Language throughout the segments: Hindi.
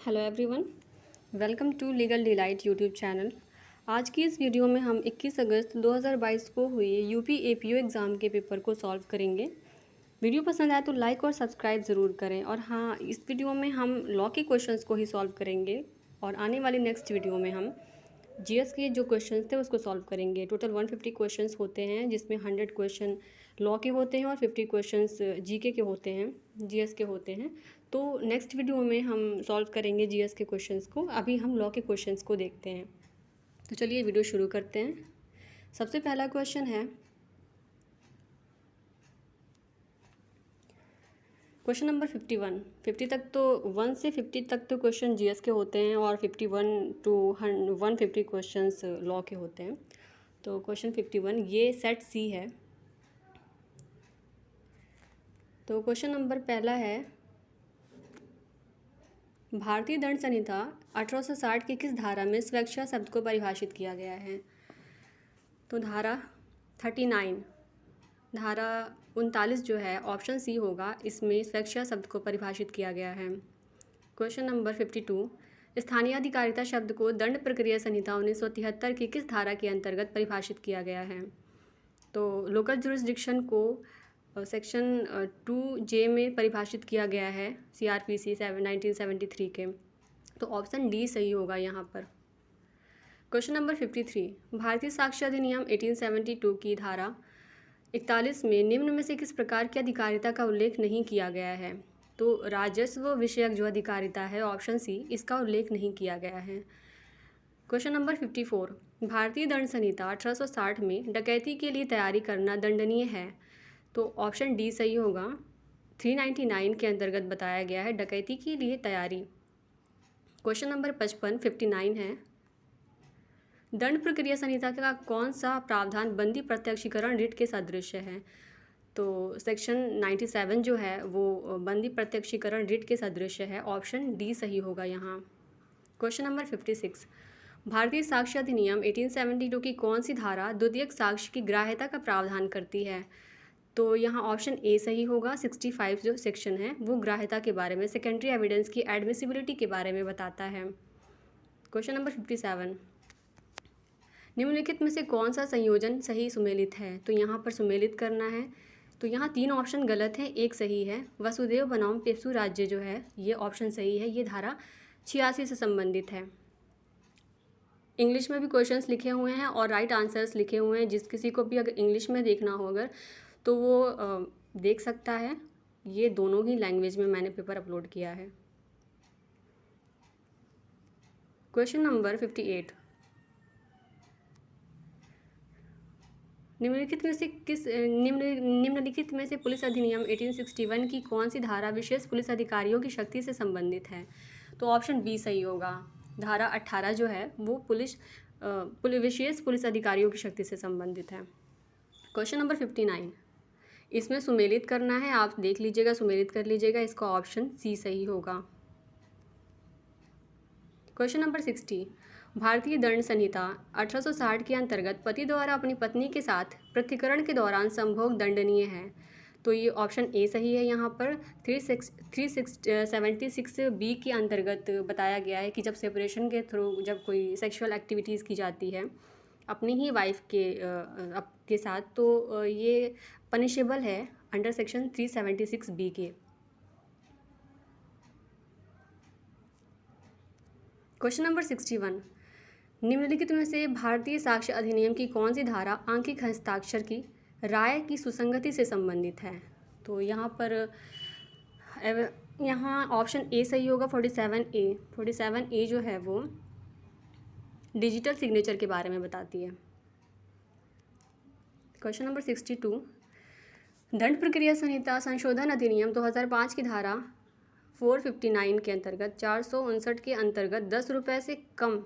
Hello everyone, welcome to legal delight YouTube channel. आज की इस वीडियो में हम 21 अगस्त 2022 को हुए यूपी एपीओ एग्ज़ाम के पेपर को सॉल्व करेंगे। वीडियो पसंद आए तो लाइक और सब्सक्राइब ज़रूर करें। और हाँ, इस वीडियो में हम लॉ के क्वेश्चंस को ही सॉल्व करेंगे और आने वाली नेक्स्ट वीडियो में हम जीएस के जो क्वेश्चंस थे उसको सॉल्व करेंगे। टोटल 150 क्वेश्चंस होते हैं, जिसमें 100 क्वेश्चन लॉ के होते हैं और 50 क्वेश्चंस जीके के होते हैं, जीएस के होते हैं। तो नेक्स्ट वीडियो में हम सॉल्व करेंगे जीएस के क्वेश्चंस को। अभी हम लॉ के क्वेश्चंस को देखते हैं। तो चलिए वीडियो शुरू करते हैं। सबसे पहला क्वेश्चन है, क्वेश्चन नंबर 51। 50 तक तो 1 से 50 तक तो क्वेश्चन जीएस के होते हैं और 51 टू 150 क्वेश्चंस लॉ के होते हैं। तो क्वेश्चन 51 ये सेट सी है। तो क्वेश्चन नंबर पहला है, भारतीय दंड संहिता 1860 की किस धारा में स्वेच्छा शब्द को परिभाषित किया गया है? तो धारा 39, धारा 39 जो है ऑप्शन सी होगा, इसमें स्वेच्छा शब्द को परिभाषित किया गया है। क्वेश्चन नंबर 52, स्थानीय अधिकारिता शब्द को दंड प्रक्रिया संहिता 1973 की किस धारा के अंतर्गत परिभाषित किया गया है? तो लोकल जुरिस्डिक्शन को सेक्शन 2J में परिभाषित किया गया है CRPC 1973 के। तो ऑप्शन डी सही होगा यहाँ पर। क्वेश्चन नंबर 53, भारतीय साक्ष्य अधिनियम 1872 की धारा 41 में निम्न में से किस प्रकार की अधिकारिता का उल्लेख नहीं किया गया है? तो राजस्व विषयक जो अधिकारिता है, ऑप्शन सी, इसका उल्लेख नहीं किया गया है। क्वेश्चन नंबर 54, भारतीय दंड संहिता 1860 में डकैती के लिए तैयारी करना दंडनीय है। तो ऑप्शन डी सही होगा। 399 के अंतर्गत बताया गया है डकैती के लिए तैयारी। क्वेश्चन नंबर 59 है, दंड प्रक्रिया संहिता का कौन सा प्रावधान बंदी प्रत्यक्षीकरण रिट के सदृश है? तो सेक्शन 97 जो है वो बंदी प्रत्यक्षीकरण रिट के सदृश है। ऑप्शन डी सही होगा यहाँ। क्वेश्चन नंबर 56, भारतीय साक्ष्य अधिनियम 1872 की कौन सी धारा द्वितीयक साक्ष्य की ग्राह्यता का प्रावधान करती है? तो यहाँ ऑप्शन ए सही होगा। 65 जो सेक्शन है वो ग्राह्यता के बारे में, सेकेंडरी एविडेंस की एडमिसिबिलिटी के बारे में बताता है। क्वेश्चन नंबर 57, निम्नलिखित में से कौन सा संयोजन सही सुमेलित है? तो यहाँ पर सुमेलित करना है। तो यहाँ 3 ऑप्शन गलत हैं, एक सही है। वसुदेव बनाम पेप्सू राज्य जो है ये ऑप्शन सही है, ये धारा 86 से संबंधित है। इंग्लिश में भी क्वेश्चंस लिखे हुए हैं और राइट आंसर्स लिखे हुए हैं। जिस किसी को भी अगर इंग्लिश में देखना हो अगर तो वो देख सकता है। ये दोनों ही लैंग्वेज में मैंने पेपर अपलोड किया है। क्वेश्चन नंबर 58, निम्नलिखित में से पुलिस अधिनियम 1861 की कौन सी धारा विशेष पुलिस अधिकारियों की शक्ति से संबंधित है? तो ऑप्शन बी सही होगा। धारा 18 जो है वो विशेष पुलिस अधिकारियों की शक्ति से संबंधित है। क्वेश्चन नंबर 59, इसमें सुमेलित करना है, आप देख लीजिएगा, सुमेलित कर लीजिएगा। इसका ऑप्शन सी सही होगा। क्वेश्चन नंबर 60, भारतीय दंड संहिता 1860 के अंतर्गत पति द्वारा अपनी पत्नी के साथ पृथ्वीकरण के दौरान संभोग दंडनीय है। तो ये ऑप्शन ए सही है। यहाँ पर 376 बी के अंतर्गत बताया गया है कि जब सेपरेशन के थ्रू जब कोई सेक्सुअल एक्टिविटीज़ की जाती है अपनी ही वाइफ के साथ, तो ये पनिशेबल है अंडर सेक्शन 376 बी के। क्वेश्चन नंबर 61, निम्नलिखित में से भारतीय साक्ष्य अधिनियम की कौन सी धारा आंखिक हस्ताक्षर की राय की सुसंगति से संबंधित है? तो यहाँ पर यहाँ ऑप्शन ए सही होगा। 47A जो है वो डिजिटल सिग्नेचर के बारे में बताती है। क्वेश्चन नंबर 62, दंड प्रक्रिया संहिता संशोधन अधिनियम 2005 की धारा 459 के अंतर्गत 459 के अंतर्गत 10 रुपये से कम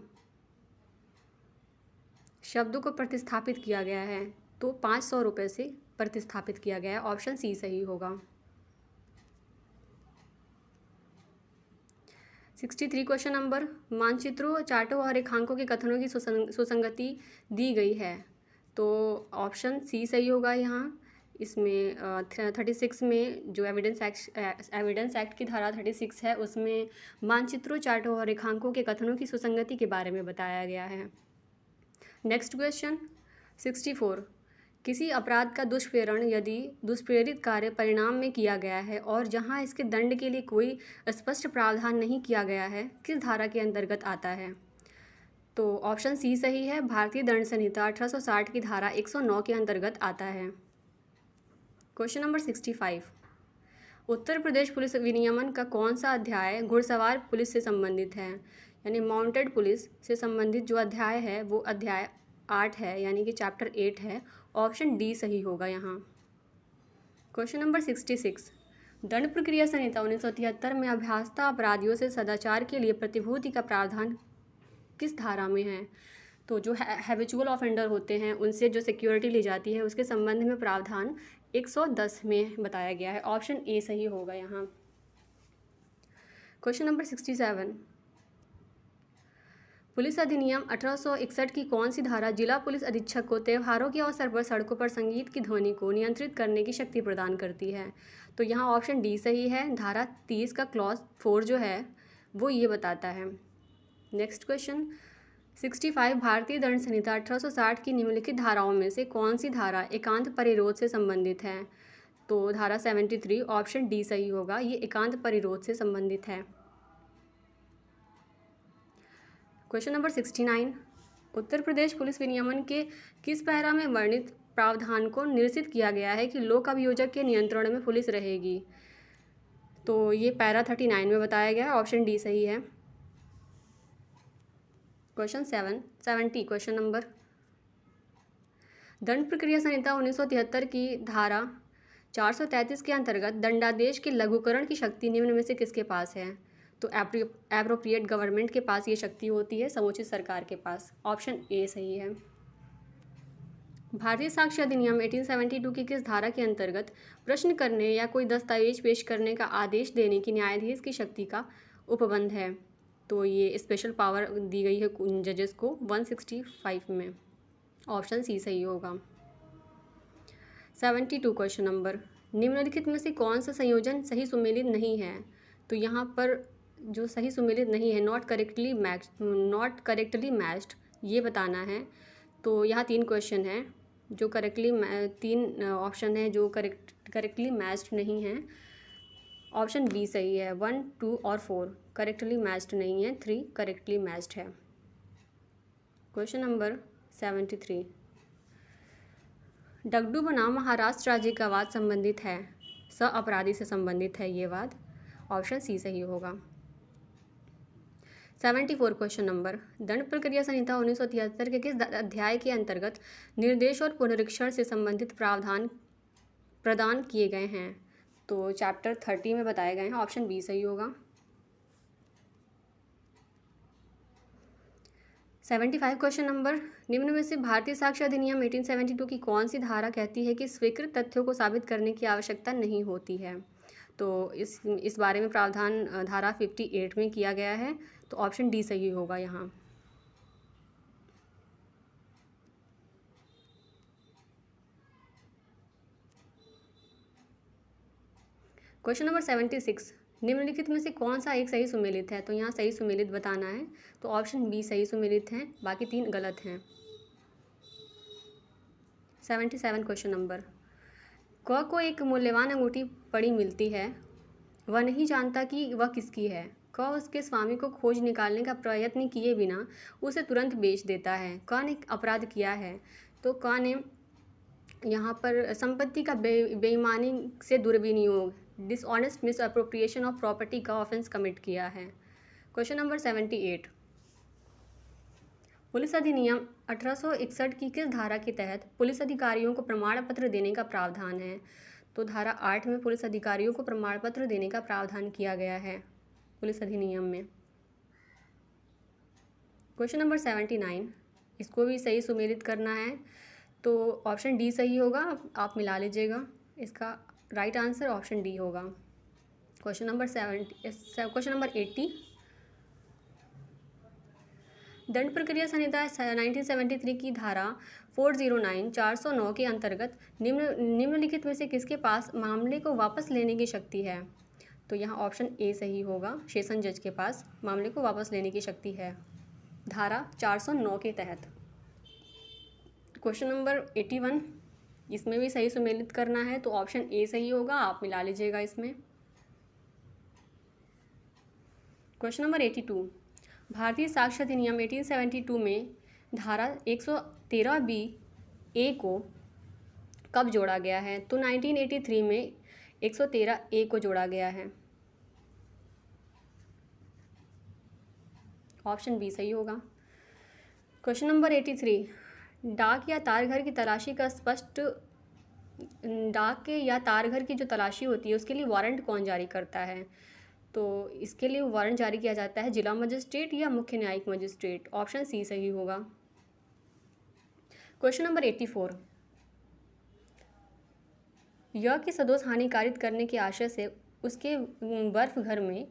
शब्दों को प्रतिस्थापित किया गया है। तो 500 रुपये से प्रतिस्थापित किया गया है। ऑप्शन सी सही होगा। 63 क्वेश्चन नंबर, मानचित्रों, चार्टों और रेखांकों के कथनों की सुसंगति दी गई है। तो ऑप्शन सी सही होगा यहाँ। इसमें 36 में जो एविडेंस एक्ट की धारा 36 है उसमें मानचित्रों, चार्टों और रेखांकों के कथनों की सुसंगति के बारे में बताया गया है। नेक्स्ट क्वेश्चन 64, किसी अपराध का दुष्प्रेरण यदि दुष्प्रेरित कार्य परिणाम में किया गया है और जहां इसके दंड के लिए कोई स्पष्ट प्रावधान नहीं किया गया है, किस धारा के अंतर्गत आता है? तो ऑप्शन सी सही है, भारतीय दंड संहिता 1860 की धारा 109 के अंतर्गत आता है। Question number 65, Uttar Pradesh police विनियमन का कौन सा अध्याय घुड़सवार पुलिस से संबंधित है? यानी माउंटेड पुलिस से संबंधित जो अध्याय है वो अध्याय 8 है, यानी कि चैप्टर 8 है। ऑप्शन डी सही होगा यहाँ। क्वेश्चन नंबर 66, दंड प्रक्रिया संहिता 1973 में अभ्यासता अपराधियों से सदाचार के लिए प्रतिभूति का प्रावधान किस धारा में है? तो जो हैबिचुअल ऑफेंडर होते हैं उनसे जो सिक्योरिटी ली जाती है उसके संबंध में प्रावधान 110 में बताया गया है। ऑप्शन ए सही होगा यहाँ। क्वेश्चन नंबर 67, पुलिस अधिनियम 1861 की कौन सी धारा जिला पुलिस अधीक्षक को त्योहारों के अवसर पर सड़कों पर संगीत की ध्वनि को नियंत्रित करने की शक्ति प्रदान करती है? तो यहाँ ऑप्शन डी सही है, धारा 30 का क्लॉज 4 जो है वो ये बताता है। नेक्स्ट क्वेश्चन 65, भारतीय दंड संहिता 1860 की निम्नलिखित धाराओं में से कौन सी धारा एकांत परिरोध से संबंधित है? तो धारा 73, ऑप्शन डी सही होगा, ये एकांत परिरोध से संबंधित है। Question number 69, Uttar Pradesh police विनियमन के किस पैरा में वर्णित प्रावधान को निरसित किया गया है कि लोक अभियोजक के नियंत्रण में पुलिस रहेगी? तो ये पैरा 39 में बताया गया है। ऑप्शन डी सही है। क्वेश्चन 70, क्वेश्चन नंबर, दंड प्रक्रिया संहिता 1973 की धारा 433 के अंतर्गत दंडादेश के लघुकरण की शक्ति निम्न में से किसके पास है? तो एप्रोप्रिएट गवर्नमेंट के पास ये शक्ति होती है, समुचित सरकार के पास। ऑप्शन ए सही है। भारतीय साक्ष्य अधिनियम 1872 की किस धारा के अंतर्गत प्रश्न करने या कोई दस्तावेज पेश करने का आदेश देने की न्यायाधीश की शक्ति का उपबंध है? तो ये स्पेशल पावर दी गई है जजेस को 165 में। ऑप्शन सी सही होगा। 72 क्वेश्चन नंबर, निम्नलिखित में से कौन सा संयोजन सही सुमेलित नहीं है? तो यहाँ पर जो सही सुमेलित नहीं है, नॉट करेक्टली मैच्ड, ये बताना है। तो यहाँ 3 क्वेश्चन हैं जो तीन ऑप्शन है जो करेक्टली मैच्ड नहीं है। ऑप्शन बी सही है, 1, 2 और 4 करेक्टली मैच्ड नहीं है, 3 करेक्टली मैच्ड है। क्वेश्चन नंबर 73, डगडू बनाम महाराष्ट्र राज्य का वाद संबंधित है, स अपराधी से संबंधित है ये वाद। ऑप्शन सी सही होगा। 74 क्वेश्चन नंबर, दंड प्रक्रिया संहिता 1973 के किस अध्याय के अंतर्गत निर्देश और पुनरीक्षण से संबंधित प्रावधान प्रदान किए गए हैं? तो चैप्टर 30 में बताए गए हैं। ऑप्शन बी सही होगा। 75 क्वेश्चन नंबर, निम्न में से भारतीय साक्ष्य अधिनियम 1872 की कौन सी धारा कहती है कि स्वीकृत तथ्यों को साबित करने की आवश्यकता नहीं होती है? तो इस बारे में प्रावधान धारा 58 में किया गया है। तो ऑप्शन डी सही होगा यहाँ। क्वेश्चन नंबर 76, निम्नलिखित में से कौन सा एक सही सुमेलित है? तो यहाँ सही सुमेलित बताना है। तो ऑप्शन बी सही सुमेलित हैं, बाकी 3 गलत हैं। 77 क्वेश्चन नंबर, क को एक मूल्यवान अंगूठी पड़ी मिलती है, वह नहीं जानता कि वह किसकी है। क उसके स्वामी को खोज निकालने का प्रयत्न किए बिना उसे तुरंत बेच देता है। क ने अपराध किया है, तो क ने यहाँ पर संपत्ति का बेईमानी से दुर्विनियोग, डिसऑनेस्ट मिसअप्रोप्रिएशन ऑफ प्रॉपर्टी का ऑफेंस कमिट किया है। क्वेश्चन नंबर 78, पुलिस अधिनियम 1861 की किस धारा के तहत पुलिस अधिकारियों को प्रमाण पत्र देने का प्रावधान है? तो धारा 8 में पुलिस अधिकारियों को प्रमाण पत्र देने का प्रावधान किया गया है पुलिस अधिनियम में। क्वेश्चन नंबर 79, इसको भी सही सुमेलित करना है। तो ऑप्शन डी सही होगा, आप मिला लीजिएगा। इसका राइट आंसर ऑप्शन डी होगा। क्वेश्चन नंबर 80, दंड प्रक्रिया संहिता 1973 की धारा 409 409 के अंतर्गत निम्नलिखित में से किसके पास मामले को वापस लेने की शक्ति है? तो यहाँ ऑप्शन ए सही होगा, सेशन जज के पास मामले को वापस लेने की शक्ति है धारा 409 के तहत। क्वेश्चन नंबर 81, इसमें भी सही सुमेलित करना है तो ऑप्शन ए सही होगा, आप मिला लीजिएगा इसमें। क्वेश्चन नंबर 82, भारतीय साक्ष्य अधिनियम 1872 में धारा 113B ए को कब जोड़ा गया है? तो 1983 में 113A को जोड़ा गया है, ऑप्शन बी सही होगा। क्वेश्चन नंबर 83, डाक या तारघर की तलाशी का स्पष्ट डाक के या तारघर की जो तलाशी होती है उसके लिए वारंट कौन जारी करता है? तो इसके लिए वारंट जारी किया जाता है जिला मजिस्ट्रेट या मुख्य न्यायिक मजिस्ट्रेट, ऑप्शन सी सही होगा। क्वेश्चन नंबर 84, यह कि सदोष हानिकारित करने के आशय से उसके बर्फ घर में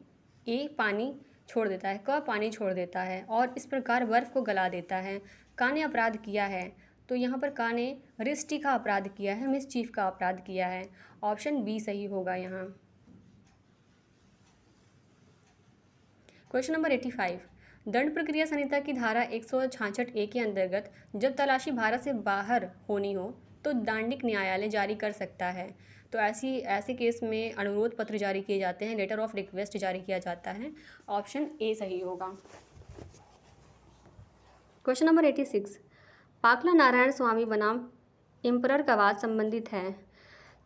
ए पानी छोड़ देता है, क पानी छोड़ देता है और इस प्रकार बर्फ को गला देता है, का ने अपराध किया है? तो यहाँ पर का ने रिस्टी का अपराध किया है, मिसचीफ का अपराध किया है, ऑप्शन बी सही होगा यहाँ। क्वेश्चन नंबर 85, दंड प्रक्रिया संहिता की धारा 166A के अंतर्गत जब तलाशी भारत से बाहर होनी हो तो दांडिक न्यायालय जारी कर सकता है। तो ऐसे केस में अनुरोध पत्र जारी किए जाते हैं, लेटर ऑफ रिक्वेस्ट जारी किया जाता है, ऑप्शन ए सही होगा। क्वेश्चन नंबर 86, पाकला नारायण स्वामी बनाम एम्परर का वाद संबंधित है।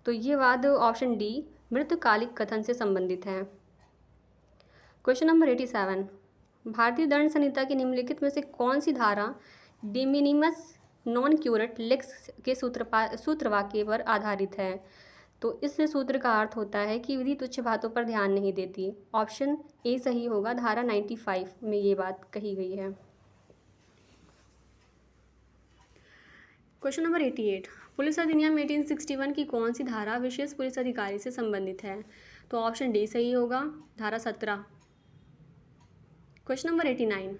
तो ये वाद ऑप्शन डी मृतकालिक कथन से संबंधित है। क्वेश्चन नंबर 87, भारतीय दंड संहिता की निम्नलिखित में से कौन सी धारा de minimis नॉन क्यूरेट लेक्स के सूत्रवाक्य पर आधारित है? तो इस सूत्र का अर्थ होता है कि विधि तुच्छ बातों पर ध्यान नहीं देती, ऑप्शन ए सही होगा, धारा 95 में ये बात कही गई है। क्वेश्चन नंबर 88, पुलिस अधिनियम 1861 की कौन सी धारा विशेष पुलिस अधिकारी से संबंधित है? तो ऑप्शन डी सही होगा, धारा 17। क्वेश्चन नंबर 89,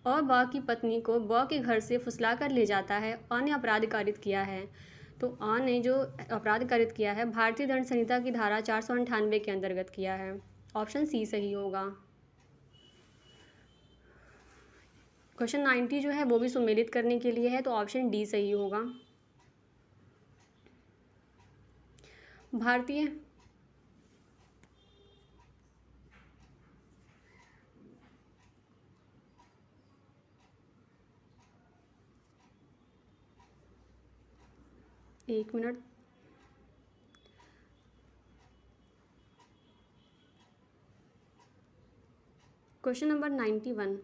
अ ब की पत्नी को ब के घर से फुसला कर ले जाता है, अ ने अपराध कारित किया है। तो अ ने जो अपराध कारित किया है भारतीय दंड संहिता की धारा 498 के अंतर्गत किया है, ऑप्शन सी सही होगा। क्वेश्चन 90 जो है वो भी सुमेलित करने के लिए है, तो ऑप्शन डी सही होगा। भारतीय एक मिनट, क्वेश्चन नंबर 91,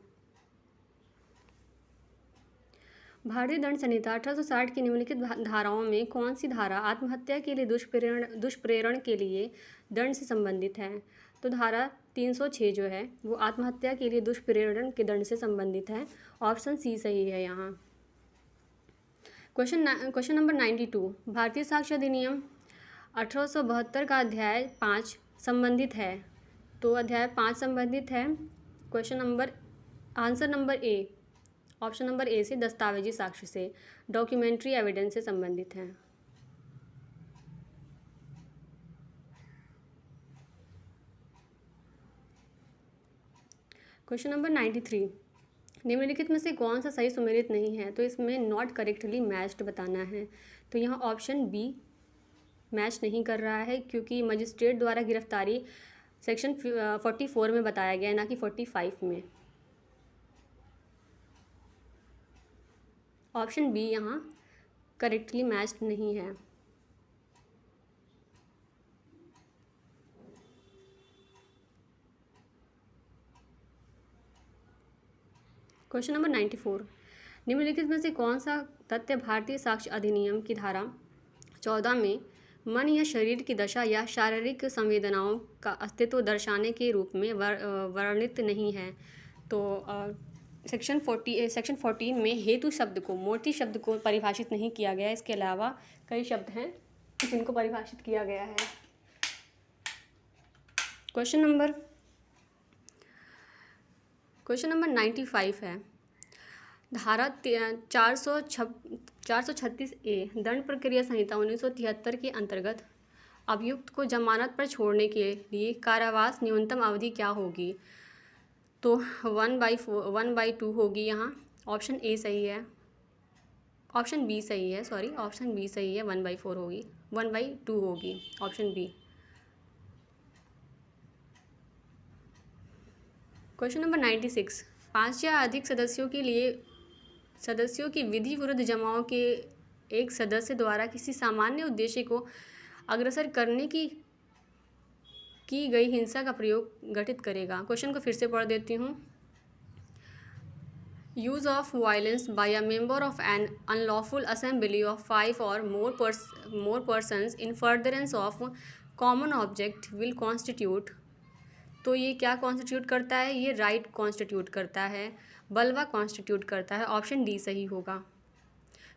भारतीय दंड संहिता 1860 की निम्नलिखित धाराओं में कौन सी धारा आत्महत्या के लिए दुष्प्रेरण के लिए दंड से संबंधित है? तो धारा 306 जो है वो आत्महत्या के लिए दुष्प्रेरण के दंड से संबंधित है, ऑप्शन सी सही है यहाँ। क्वेश्चन नंबर 92, भारतीय साक्ष्य अधिनियम 1872 का अध्याय 5 संबंधित है। तो अध्याय 5 संबंधित है answer number A, option number A से दस्तावेजी साक्ष्य से, डॉक्यूमेंट्री एविडेंस से संबंधित है। क्वेश्चन नंबर 93, निम्नलिखित में से कौन सा सही सुमेलित नहीं है? तो इसमें नॉट करेक्टली मैच्ड बताना है। तो यहाँ ऑप्शन बी मैच नहीं कर रहा है क्योंकि मजिस्ट्रेट द्वारा गिरफ्तारी सेक्शन 44 में बताया गया है, ना कि 45 में। ऑप्शन बी यहाँ करेक्टली मैच्ड नहीं है। क्वेश्चन नंबर 94, निम्नलिखित में से कौन सा तथ्य भारतीय साक्ष्य अधिनियम की धारा 14 में मन या शरीर की दशा या शारीरिक संवेदनाओं का अस्तित्व दर्शाने के रूप में वर्णित नहीं है? तो सेक्शन 14 में हेतु शब्द को, मोटी शब्द को परिभाषित नहीं किया गया है। इसके अलावा कई शब्द हैं जिनको परिभाषित किया गया है। क्वेश्चन नंबर 95 है, धारा 436A दंड प्रक्रिया संहिता 1973 के अंतर्गत अभियुक्त को जमानत पर छोड़ने के लिए कारावास न्यूनतम अवधि क्या होगी? तो 1/2 होगी यहाँ। ऑप्शन ए सही है, ऑप्शन बी सही है, सॉरी ऑप्शन बी सही है, 1/4 होगी, 1/2 होगी, ऑप्शन बी। क्वेश्चन नंबर 96, 5 या अधिक सदस्यों की विधि विरुद्ध जमाओं के एक सदस्य द्वारा किसी सामान्य उद्देश्य को अग्रसर करने की गई हिंसा का प्रयोग गठित करेगा। क्वेश्चन को फिर से पढ़ देती हूँ। Use of violence by a member of an unlawful assembly of 5 और more persons in furtherance of common object will constitute. तो ये क्या कॉन्स्टिट्यूट करता है? ये राइट कॉन्स्टिट्यूट करता है, बलवा कॉन्स्टिट्यूट करता है। ऑप्शन डी सही होगा।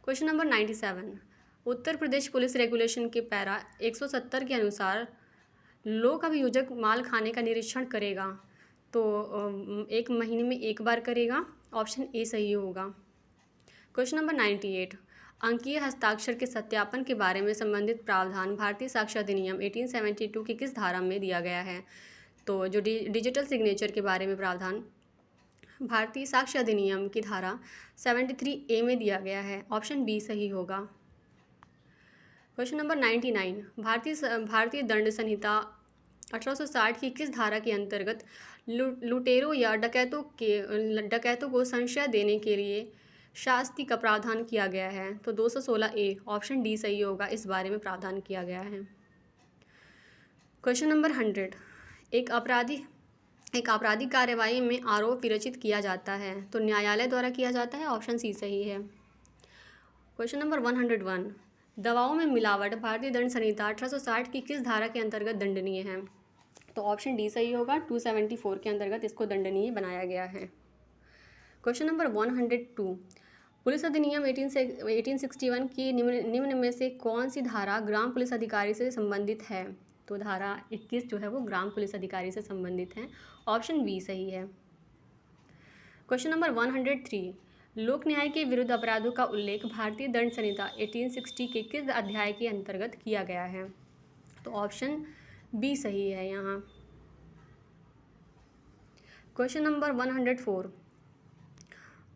Question number 97, Uttar Pradesh police regulation के पैरा 170 के अनुसार लोक अभियोजक माल खाने का निरीक्षण करेगा तो 1 महीने में 1 बार करेगा। ऑप्शन ए सही होगा। क्वेश्चन नंबर 98, अंकीय हस्ताक्षर के सत्यापन के बारे में संबंधित प्रावधान भारतीय साक्ष्य अधिनियम 1872 की किस धारा में दिया गया है? तो जो डिजिटल सिग्नेचर के बारे में प्रावधान भारतीय साक्ष्य अधिनियम की धारा 73A में दिया गया है। ऑप्शन बी सही होगा। क्वेश्चन नंबर 99, भारतीय दंड संहिता 1860 की किस धारा के अंतर्गत लुटेरों या डकैतों को संशय देने के लिए शास्ति का प्रावधान किया गया है? तो 216A, ऑप्शन डी सही होगा, इस बारे में प्रावधान किया गया है। क्वेश्चन नंबर 100, एक आपराधिक कार्यवाही में आरोप विरचित किया जाता है तो न्यायालय द्वारा किया जाता है। ऑप्शन सी सही है। क्वेश्चन नंबर 101, दवाओं में मिलावट भारतीय दंड संहिता 1860 की किस धारा के अंतर्गत दंडनीय है? तो ऑप्शन डी सही होगा, 274 के अंतर्गत इसको दंडनीय बनाया गया है। क्वेश्चन नंबर 102, पुलिस अधिनियम 1861 की निम्न में से कौन सी धारा ग्राम पुलिस अधिकारी से संबंधित है? तो धारा 21 जो है वो ग्राम पुलिस अधिकारी से संबंधित है। ऑप्शन बी सही है। क्वेश्चन नंबर 103, लोक न्याय के विरुद्ध अपराधों का उल्लेख भारतीय दंड संहिता 1860 के किस अध्याय के अंतर्गत किया गया है? तो ऑप्शन बी सही है यहाँ। क्वेश्चन नंबर 104,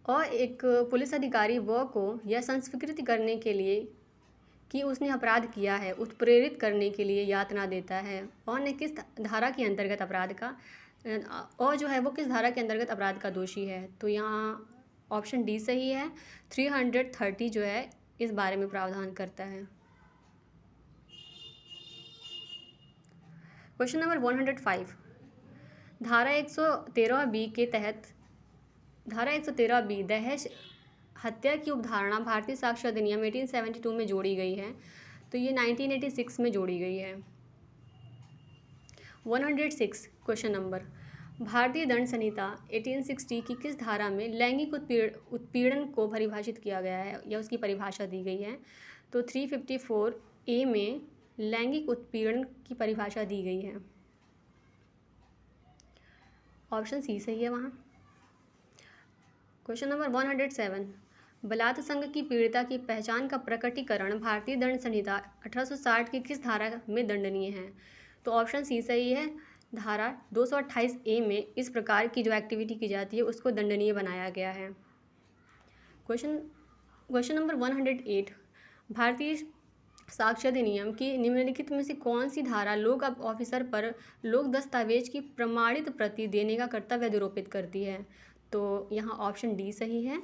और एक पुलिस अधिकारी व को यह संस्वीकृत करने के लिए कि उसने अपराध किया है उत्प्रेरित करने के लिए यातना देता है और ने किस धारा के अंतर्गत अपराध का और जो है वो किस धारा के अंतर्गत अपराध का दोषी है? तो यहाँ ऑप्शन डी सही है, 330 जो है इस बारे में प्रावधान करता है। क्वेश्चन नंबर 105, धारा 113B के तहत धारा 113B दहेज हत्या की उपधारणा भारतीय साक्ष्य अधिनियम 1872 में जोड़ी गई है तो ये 1986 में जोड़ी गई है। 106, क्वेश्चन नंबर, भारतीय दंड संहिता 1860 की किस धारा में लैंगिक उत्पीड़न को परिभाषित किया गया है या उसकी परिभाषा दी गई है? तो 354A में लैंगिक उत्पीड़न की परिभाषा दी गई है। ऑप्शन सी सही है वहाँ। क्वेश्चन नंबर 107, बलात् संघ की पीड़िता की पहचान का प्रकटीकरण भारतीय दंड संहिता 1860 की किस धारा में दंडनीय है? तो ऑप्शन सी सही है, धारा 228A में इस प्रकार की जो एक्टिविटी की जाती है उसको दंडनीय बनाया गया है। क्वेश्चन नंबर 108, भारतीय साक्ष्य अधिनियम की निम्नलिखित में से कौन सी धारा लोक ऑफिसर पर लोक दस्तावेज की प्रमाणित प्रति देने का कर्तव्य अधिरोपित करती है? तो यहाँ ऑप्शन डी सही है,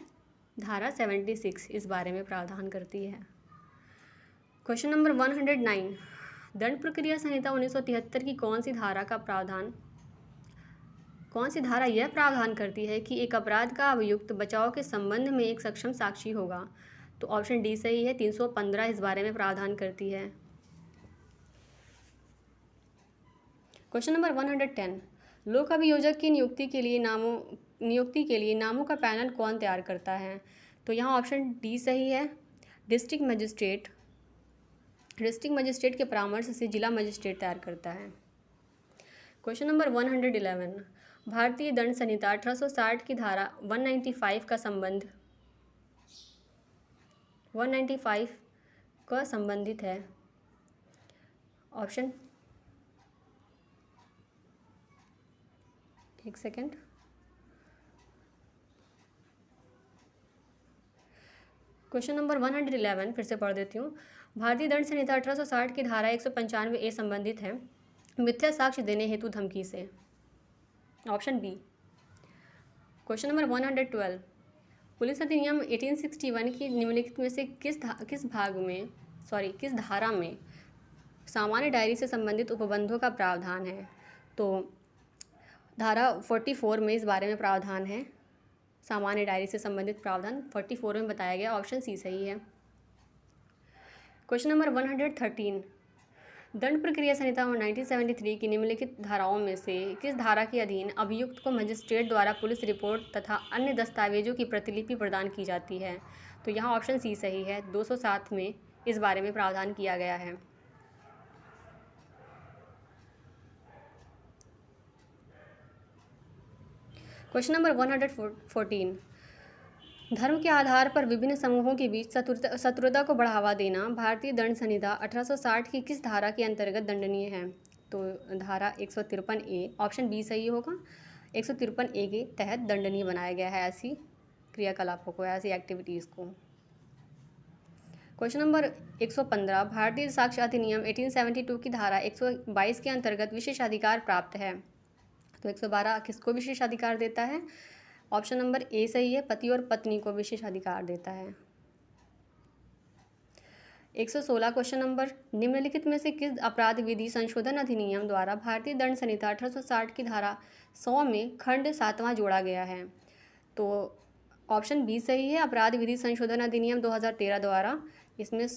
धारा 76 इस बारे में प्रावधान करती है। क्वेश्चन नंबर 109, दंड प्रक्रिया संहिता 1973 की कौन सी धारा यह प्रावधान करती है कि एक अपराध का अभियुक्त बचाव के संबंध में एक सक्षम साक्षी होगा? तो ऑप्शन डी सही है, 315 इस बारे में प्रावधान करती है। क्वेश्चन नंबर 110, लोक अभियोजक की नियुक्ति के लिए नामों का पैनल कौन तैयार करता है? तो यहाँ ऑप्शन डी सही है, डिस्ट्रिक्ट मजिस्ट्रेट के परामर्श से जिला मजिस्ट्रेट तैयार करता है। क्वेश्चन नंबर 111, भारतीय दंड संहिता 1860 की धारा 195 का संबंध 195 का संबंधित है। ऑप्शन, एक सेकेंड, क्वेश्चन नंबर 111 फिर से पढ़ देती हूँ। भारतीय दंड संहिता 1860 की धारा 195A संबंधित है मिथ्या साक्ष्य देने हेतु धमकी से। Option B. क्वेश्चन नंबर 112, पुलिस अधिनियम 1861 की निम्नलिखित में से किस धारा में सामान्य डायरी से संबंधित उपबंधों का प्रावधान है? तो धारा 44 में इस बारे में प्रावधान है। सामान्य डायरी से संबंधित प्रावधान 44 में बताया गया। ऑप्शन सी सही है। क्वेश्चन नंबर 113, दंड प्रक्रिया संहिता 1973 की निम्नलिखित धाराओं में से किस धारा के अधीन अभियुक्त को मजिस्ट्रेट द्वारा पुलिस रिपोर्ट तथा अन्य दस्तावेजों की प्रतिलिपि प्रदान की जाती है? तो यहाँ ऑप्शन सी सही है। 207 में इस बारे में प्रावधान किया गया है। क्वेश्चन नंबर 114, धर्म के आधार पर विभिन्न समूहों के बीच शत्रुता को बढ़ावा देना भारतीय दंड संहिता 1860 की किस धारा के अंतर्गत दंडनीय है? तो धारा 153A। ऑप्शन बी सही होगा। 153A के तहत दंडनीय बनाया गया है ऐसी क्रियाकलापों को, ऐसी एक्टिविटीज़ को। क्वेश्चन नंबर 115, भारतीय साक्ष्य अधिनियम 1872 की धारा 122 के अंतर्गत विशेषाधिकार प्राप्त है। तो 112 किसको विशेषाधिकार देता है? ऑप्शन नंबर ए सही है, पति और पत्नी को विशेषाधिकार देता है। 116 क्वेश्चन नंबर, निम्नलिखित में से किस अपराध विधि संशोधन अधिनियम द्वारा भारतीय दंड संहिता 1860 की धारा 100 में खंड 7वां जोड़ा गया है? तो ऑप्शन बी सही है, अपराध विधि संशोधन अधिनियम 2013 द्वारा इसमें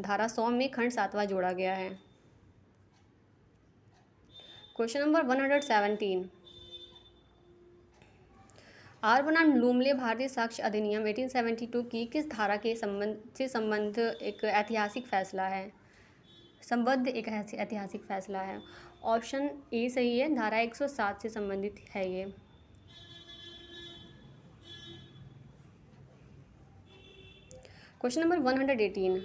धारा 100 में खंड 7वां जोड़ा गया है। क्वेश्चन नंबर 117, आर बनाम लूमले भारतीय साक्ष्य अधिनियम 1872 की किस धारा के संबंध एक ऐतिहासिक फैसला है? संबद्ध एक ऐतिहासिक फैसला है। ऑप्शन ए सही है, धारा 107 से संबंधित है ये। क्वेश्चन नंबर 118,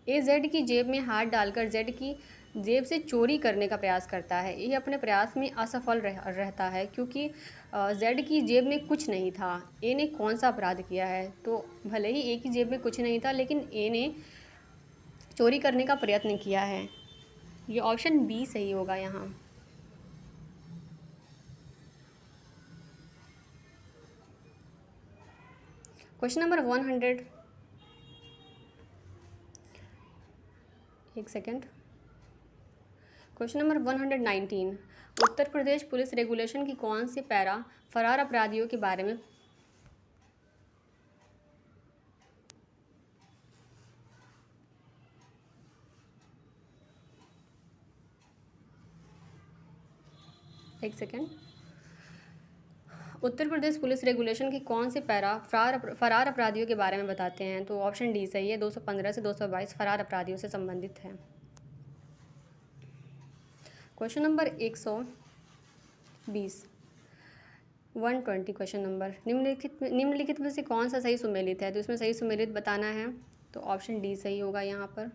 ए जेड की जेब में हाथ डालकर जेड की जेब से चोरी करने का प्रयास करता है। ये अपने प्रयास में असफल रहता है क्योंकि जेड की जेब में कुछ नहीं था। ए ने कौन सा अपराध किया है? तो भले ही ए की जेब में कुछ नहीं था लेकिन ए ने चोरी करने का प्रयत्न किया है। ये ऑप्शन बी सही होगा यहाँ। क्वेश्चन नंबर 100, एक second, question number 119, Uttar Pradesh police regulation की कौन सी पैरा फरार अपराधियों के बारे में एक second, Uttar Pradesh police regulation की कौन से पैरा फरार अपराधियों के बारे में बताते हैं? तो ऑप्शन डी सही है, 215 से 222 फरार अपराधियों से संबंधित है। क्वेश्चन नंबर 120, 120 क्वेश्चन नंबर, निम्नलिखित में से कौन सा सही सुमेलित है? तो इसमें सही सुमेलित बताना है, तो ऑप्शन डी सही होगा यहाँ पर।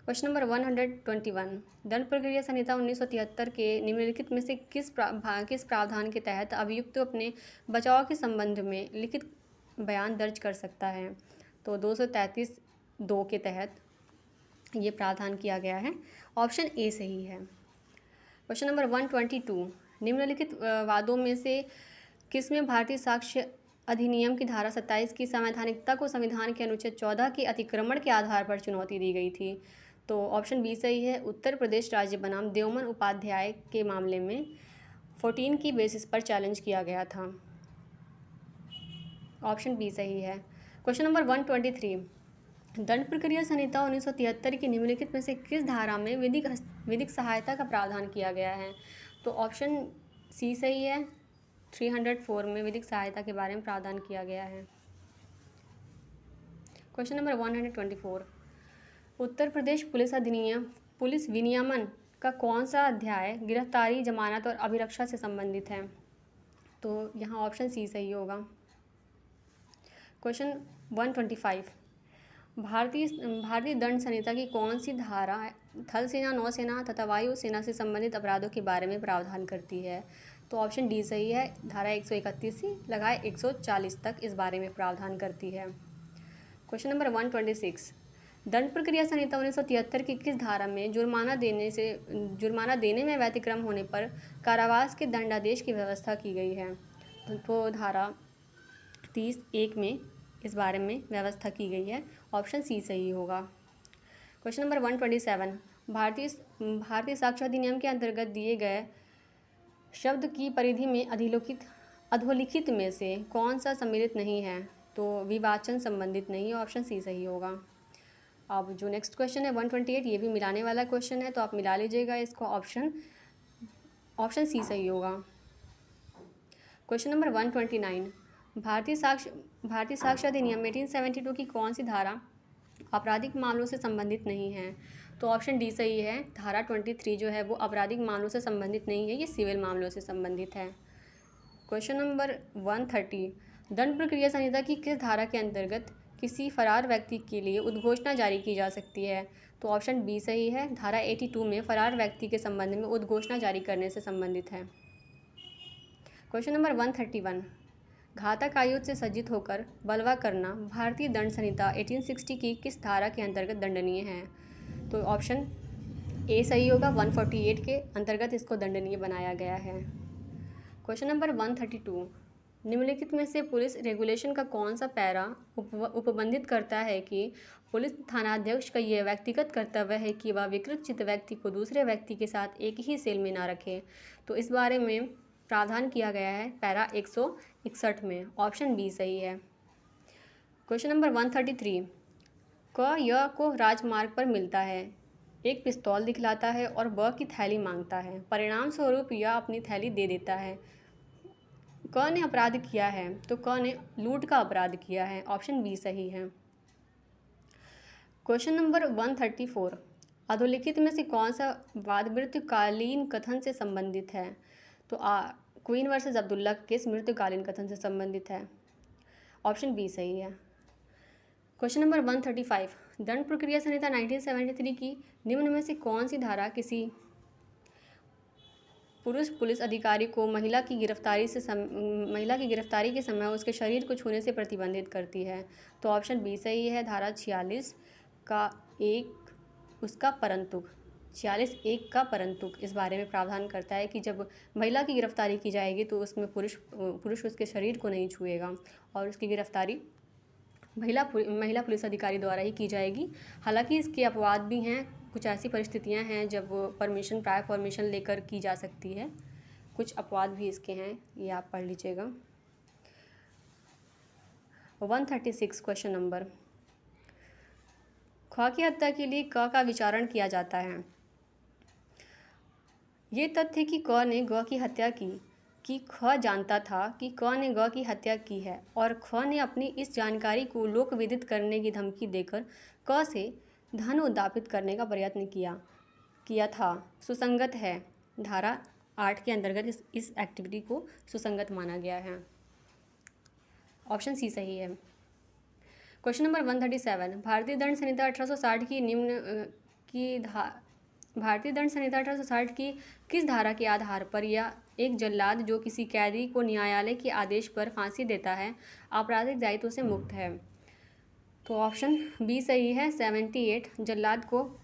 क्वेश्चन नंबर 121, दंड प्रक्रिया संहिता 1973 के निम्नलिखित में से किस प्रावधान के तहत अभियुक्त अपने बचाव के संबंध में लिखित बयान दर्ज कर सकता है? तो 233(2) के तहत ये प्रावधान किया गया है। ऑप्शन ए सही है। क्वेश्चन नंबर 122, निम्नलिखित वादों में से किसमें भारतीय साक्ष्य अधिनियम की धारा 27 की संवैधानिकता को संविधान के अनुच्छेद 14 के अतिक्रमण के आधार पर चुनौती दी गई थी? तो ऑप्शन बी सही है, उत्तर प्रदेश राज्य बनाम देवमन उपाध्याय के मामले में 14 की बेसिस पर चैलेंज किया गया था। ऑप्शन बी सही है। क्वेश्चन नंबर 123, दंड प्रक्रिया संहिता 1973 की निम्नलिखित में से किस धारा में विधिक सहायता का प्रावधान किया गया है? तो ऑप्शन सी सही है, 304 में विधिक सहायता के बारे में प्रावधान किया गया है। Question number 124, Uttar Pradesh police विनियमन का कौन सा अध्याय गिरफ्तारी, जमानत और अभिरक्षा से संबंधित है? तो यहाँ ऑप्शन सी सही होगा। क्वेश्चन 125, भारतीय भारतीय दंड संहिता की कौन सी धारा थल सेना, नौसेना तथा वायु सेना से संबंधित अपराधों के बारे में प्रावधान करती है? तो ऑप्शन डी सही है, धारा 131 से लगाए 140 तक इस बारे में प्रावधान करती है। क्वेश्चन नंबर 126, दंड प्रक्रिया संहिता 1973 की किस धारा में जुर्माना देने में व्यतिक्रम होने पर कारावास के दंडादेश की व्यवस्था की गई है? तो धारा 30(1) में इस बारे में व्यवस्था की गई है। ऑप्शन सी सही होगा। क्वेश्चन नंबर 127, भारतीय साक्ष्य अधिनियम के अंतर्गत दिए गए शब्द की परिधि में अधोलिखित में से कौन सा सम्मिलित नहीं है? तो विवाचन संबंधित नहीं है। ऑप्शन सी सही होगा। अब जो नेक्स्ट क्वेश्चन है 128, ये भी मिलाने वाला क्वेश्चन है, तो आप मिला लीजिएगा इसको। ऑप्शन सी सही होगा। क्वेश्चन नंबर 129, भारतीय साक्ष्य अधिनियम 1872 की कौन सी धारा आपराधिक मामलों से संबंधित नहीं है? तो ऑप्शन डी सही है, धारा 23 जो है वो आपराधिक मामलों से संबंधित नहीं है, ये सिविल मामलों से संबंधित है। क्वेश्चन नंबर 130, दंड प्रक्रिया संहिता की किस धारा के अंतर्गत किसी फरार व्यक्ति के लिए उद्घोषणा जारी की जा सकती है? तो ऑप्शन बी सही है, धारा 82 में फरार व्यक्ति के संबंध में उद्घोषणा जारी करने से संबंधित है। क्वेश्चन नंबर 131, घातक आयुध से सज्जित होकर बलवा करना भारतीय दंड संहिता 1860 की किस धारा के अंतर्गत दंडनीय है? तो ऑप्शन ए सही होगा, 148 के अंतर्गत इसको दंडनीय बनाया गया है। क्वेश्चन नंबर 132, निम्नलिखित में से पुलिस रेगुलेशन का कौन सा पैरा उपबंधित करता है कि पुलिस थानाध्यक्ष का यह व्यक्तिगत कर्तव्य है कि वह विकृत चित्त व्यक्ति को दूसरे व्यक्ति के साथ एक ही सेल में ना रखे? तो इस बारे में प्रावधान किया गया है पैरा 161 में। ऑप्शन बी सही है। क्वेश्चन नंबर 133, क य को राजमार्ग पर मिलता है, एक पिस्तौल दिखलाता है और ब की थैली मांगता है। परिणाम स्वरूप यह अपनी थैली दे देता है। क ने अपराध किया है, तो क ने लूट का अपराध किया है। ऑप्शन बी सही है। क्वेश्चन नंबर 134, अधोलिखित में से कौन सा वाद मृत्युकालीन कथन से संबंधित है? तो क्वीन वर्सेस अब्दुल्ला केस मृत्युकालीन कथन से संबंधित है। ऑप्शन बी सही है। क्वेश्चन नंबर 135, दंड प्रक्रिया संहिता 1973 की निम्न में से कौन सी धारा किसी पुरुष पुलिस अधिकारी को महिला की गिरफ्तारी के समय उसके शरीर को छूने से प्रतिबंधित करती है? तो ऑप्शन बी सही है, धारा 46 का 1 उसका परंतुक 46(1) का परंतुक इस बारे में प्रावधान करता है कि जब महिला की गिरफ्तारी की जाएगी तो उसमें पुरुष उसके शरीर को नहीं छुएगा और उसकी गिरफ्तारी महिला पुलिस अधिकारी द्वारा ही की जाएगी। हालांकि इसके अपवाद भी हैं, कुछ ऐसी परिस्थितियां हैं जब प्रायर परमिशन लेकर की जा सकती है। कुछ अपवाद भी इसके हैं, ये आप पढ़ लीजिएगा। 136 क्वेश्चन नंबर, ख की हत्या के लिए क का विचारण किया जाता है। ये तथ्य कि क ने ग की हत्या की कि ख जानता था कि क ने ग की हत्या की है और ख ने अपनी इस जानकारी को लोक विदित करने की धमकी देकर क से धन उद्धापित करने का प्रयत्न किया था, सुसंगत है। धारा 8 के अंतर्गत इस एक्टिविटी को सुसंगत माना गया है। ऑप्शन सी सही है। क्वेश्चन नंबर 137, भारतीय दंड संहिता 1860 की किस धारा के आधार पर या एक जल्लाद जो किसी कैदी को न्यायालय के आदेश पर फांसी देता है आपराधिक दायित्व से मुक्त है? तो ऑप्शन बी सही है, 78 जल्लाद को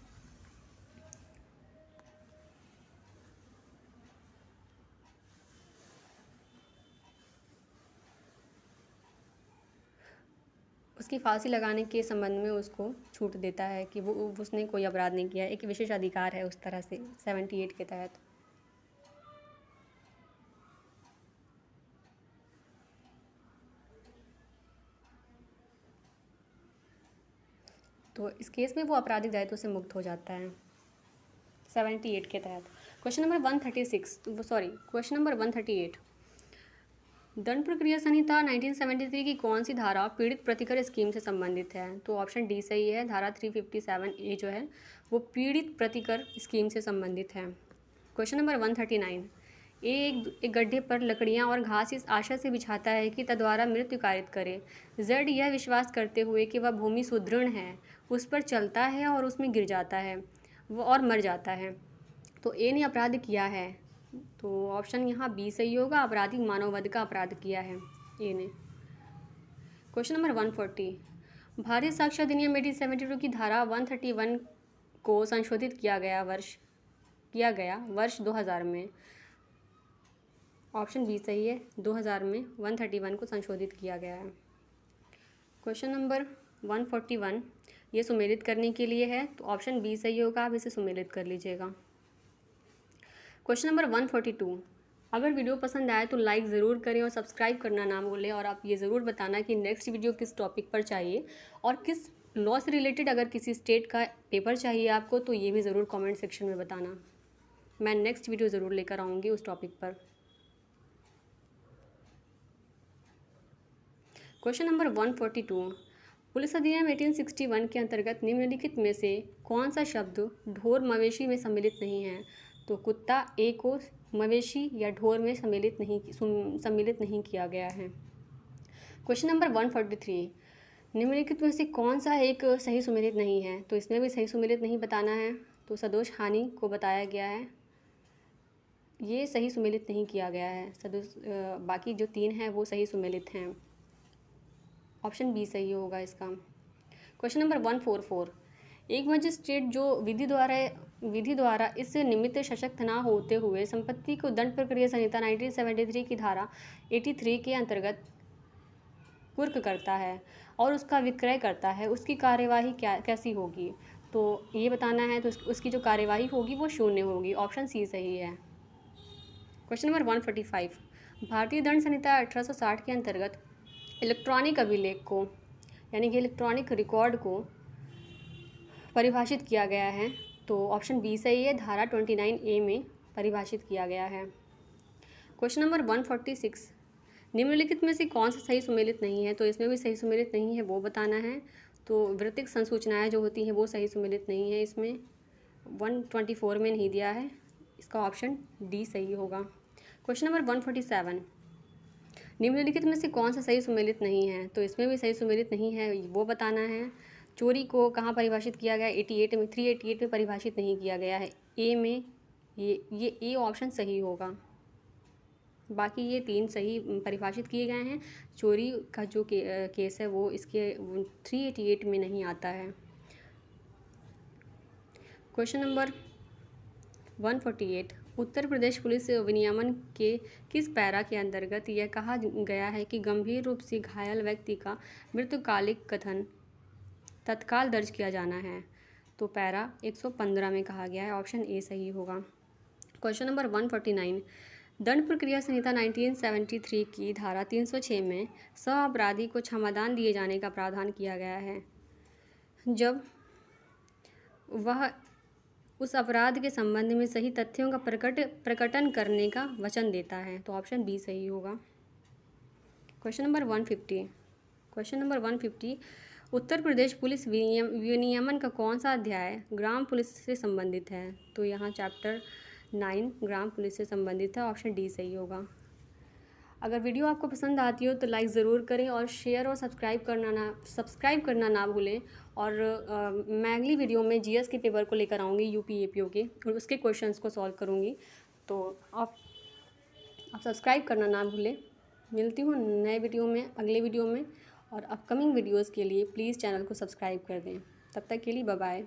उसकी फांसी लगाने के संबंध में उसको छूट देता है कि उसने कोई अपराध नहीं किया, एक विशेष अधिकार है उस तरह से 78 के तहत। तो इस केस में वो आपराधिक दायित्व से मुक्त हो जाता है 78 के तहत। क्वेश्चन नंबर 138, दंड प्रक्रिया संहिता 1973 की कौन सी धारा पीड़ित प्रतिकर स्कीम से संबंधित है? तो ऑप्शन डी सही है, धारा 357(a) जो है वो पीड़ित प्रतिकर स्कीम से संबंधित है। क्वेश्चन नंबर 139, ए एक गड्ढे पर लकड़ियां और घास इस आशा से बिछाता है कि तद्वारा मृत्यु कारित करे। जेड यह विश्वास करते हुए कि वह भूमि सुदृढ़ है, उस पर चलता है और उसमें गिर जाता है वो और मर जाता है। तो ए ने अपराध किया है, तो ऑप्शन यहाँ बी सही होगा, आपराधिक मानववध का अपराध किया है ए ने। क्वेश्चन नंबर 140, भारतीय साक्ष्य अधिनियम 1872 की धारा 131 को संशोधित किया गया वर्ष 2000 में। ऑप्शन बी सही है, 2000 में 131 को संशोधित किया गया है। क्वेश्चन नंबर 141 ये सुमेलित करने के लिए है, तो ऑप्शन बी सही होगा, आप इसे सुमेलित कर लीजिएगा। क्वेश्चन नंबर 142, अगर वीडियो पसंद आए तो लाइक ज़रूर करें और सब्सक्राइब करना ना भूलें, और आप ये ज़रूर बताना कि नेक्स्ट वीडियो किस टॉपिक पर चाहिए और किस लॉ से रिलेटेड अगर किसी स्टेट का पेपर चाहिए आपको तो ये भी ज़रूर कमेंट सेक्शन में बताना। मैं नेक्स्ट वीडियो ज़रूर लेकर आऊँगी उस टॉपिक पर। क्वेश्चन नंबर 142, पुलिस अधिनियम 1861 के अंतर्गत निम्नलिखित में से कौन सा शब्द ढोर मवेशी में सम्मिलित नहीं है? तो कुत्ता ए को मवेशी या ढोर में सम्मिलित नहीं किया गया है। क्वेश्चन नंबर 143, निम्नलिखित में से कौन सा एक सही सुमेलित नहीं है? तो इसमें भी सही सुमेलित नहीं बताना है, तो सदोष हानि को बताया गया है, ये सही सुमेलित नहीं किया गया है। बाकी जो 3 हैं वो सही सुमेलित हैं। ऑप्शन बी सही होगा इसका। क्वेश्चन नंबर 144, एक मजिस्ट्रेट जो विधि द्वारा इस निमित्त सशक्त न होते हुए संपत्ति को दंड प्रक्रिया संहिता 1973 की धारा 83 के अंतर्गत कुर्क करता है और उसका विक्रय करता है, उसकी कार्यवाही कैसी होगी? तो ये बताना है, तो उसकी जो कार्यवाही होगी वो शून्य होगी। ऑप्शन सी सही है। क्वेश्चन नंबर 145, भारतीय दंड संहिता 1860 के अंतर्गत इलेक्ट्रॉनिक अभिलेख को यानी कि इलेक्ट्रॉनिक रिकॉर्ड को परिभाषित किया गया है, तो ऑप्शन बी सही है, धारा 29A में परिभाषित किया गया है। क्वेश्चन नंबर 146, निम्नलिखित में से कौन सा सही सुमेलित नहीं है? तो इसमें भी सही सुमेलित नहीं है, वो बताना है। तो वृत्तिक संसूचनाएं जो होती हैं वो सही सुमेलित नहीं है, इसमें 124 में नहीं दिया है, इसका ऑप्शन डी सही होगा। क्वेश्चन नंबर 147, निम्नलिखित में से कौन सा सही सुमेलित नहीं है? तो इसमें भी सही सुमेलित नहीं है, वो बताना है। चोरी को कहाँ परिभाषित किया गया? 388 में परिभाषित नहीं किया गया है, ए में। ये ए ऑप्शन सही होगा। बाकी ये 3 सही परिभाषित किए गए हैं। चोरी का जो केस है वो इसके 388 में नहीं आता है। Question number 148, Uttar Pradesh police विनियमन के किस पैरा के अंतर्गत यह कहा गया है कि गंभीर रूप से घायल व्यक्ति का मृत्युकालिक कथन तत्काल दर्ज किया जाना है? तो पैरा 115 में कहा गया है, ऑप्शन ए सही होगा। क्वेश्चन नंबर 149, दंड प्रक्रिया संहिता 1973 की धारा 306 में सह अपराधी को क्षमादान दिए जाने का प्रावधान किया गया है जब वह उस अपराध के संबंध में सही तथ्यों का प्रकटन करने का वचन देता है, तो ऑप्शन बी सही होगा। Question number 150, Uttar Pradesh police विनियमन का कौन सा अध्याय ग्राम पुलिस से संबंधित है? तो यहाँ चैप्टर 9 ग्राम पुलिस से संबंधित है, ऑप्शन डी सही होगा। अगर वीडियो आपको पसंद आती हो तो लाइक ज़रूर करें और शेयर और सब्सक्राइब करना ना भूलें। और मैं अगली वीडियो में जीएस के पेपर को लेकर आऊँगी, यूपी एपीओ के, और उसके क्वेश्चंस को सॉल्व करूँगी, तो आप सब्सक्राइब करना ना भूलें। मिलती हूँ नए वीडियो में, अगले वीडियो में, और अपकमिंग वीडियोज़ के लिए प्लीज़ चैनल को सब्सक्राइब कर दें। तब तक के लिए बाय बाय।